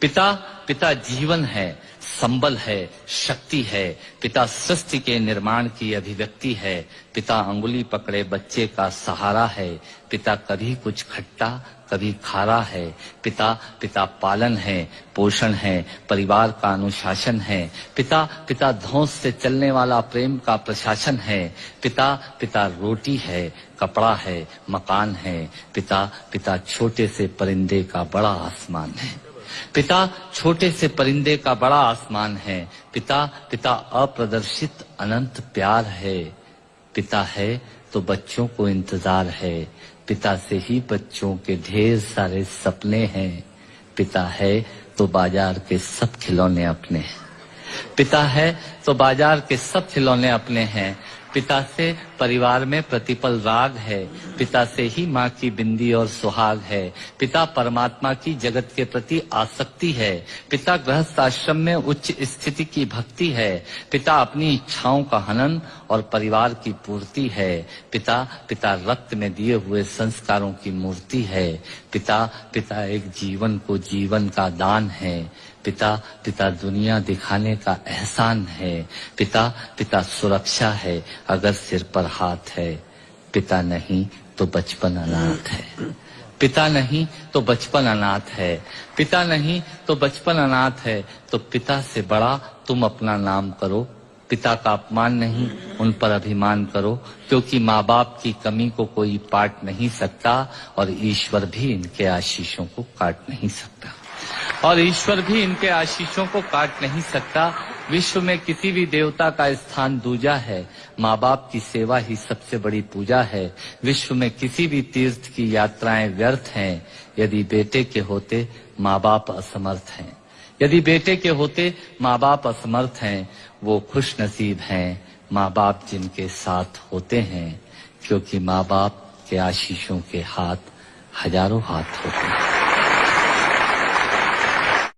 पिता पिता जीवन है, संबल है, शक्ति है। पिता सृष्टि के निर्माण की अभिव्यक्ति है। पिता अंगुली पकड़े बच्चे का सहारा है। पिता कभी कुछ खट्टा कभी खारा है। पिता पिता पालन है, पोषण है, परिवार का अनुशासन है। पिता पिता धौंस से चलने वाला प्रेम का प्रशासन है। पिता पिता रोटी है, कपड़ा है, मकान है। पिता पिता छोटे से परिंदे का बड़ा आसमान है। पिता छोटे से परिंदे का बड़ा आसमान है। पिता पिता अप्रदर्शित अनंत प्यार है। पिता है तो बच्चों को इंतजार है। पिता से ही बच्चों के ढेर सारे सपने हैं। पिता है तो बाजार के सब खिलौने अपने हैं। पिता है तो बाजार के सब खिलौने अपने हैं। पिता से परिवार में प्रतिपल राग है। पिता से ही माँ की बिंदी और सुहाग है। पिता परमात्मा की जगत के प्रति आसक्ति है। पिता गृहस्थ आश्रम में उच्च स्थिति की भक्ति है। पिता अपनी इच्छाओं का हनन और परिवार की पूर्ति है। पिता पिता रक्त में दिए हुए संस्कारों की मूर्ति है। पिता पिता एक जीवन को जीवन का दान है। पिता पिता दुनिया दिखाने का एहसान है। पिता पिता सुरक्षा है अगर सिर पर हाथ है। पिता नहीं तो बचपन अनाथ है। पिता नहीं तो बचपन अनाथ है। पिता नहीं तो बचपन अनाथ है। तो पिता से बड़ा तुम अपना नाम करो। पिता का अपमान नहीं, उन पर अभिमान करो, क्योंकि माँ बाप की कमी को कोई पाट नहीं सकता और ईश्वर भी इनके आशीषों को काट नहीं सकता। और ईश्वर भी इनके आशीषों को काट नहीं सकता। विश्व में किसी भी देवता का स्थान दूजा है। माँ बाप की सेवा ही सबसे बड़ी पूजा है। विश्व में किसी भी तीर्थ की यात्राएं व्यर्थ हैं यदि बेटे के होते माँ बाप असमर्थ हैं। यदि बेटे के होते माँ बाप असमर्थ हैं। वो खुश नसीब हैं माँ बाप जिनके साथ होते हैं, क्योंकि माँ बाप के आशीषों के हाथ हजारों हाथ होते हैं।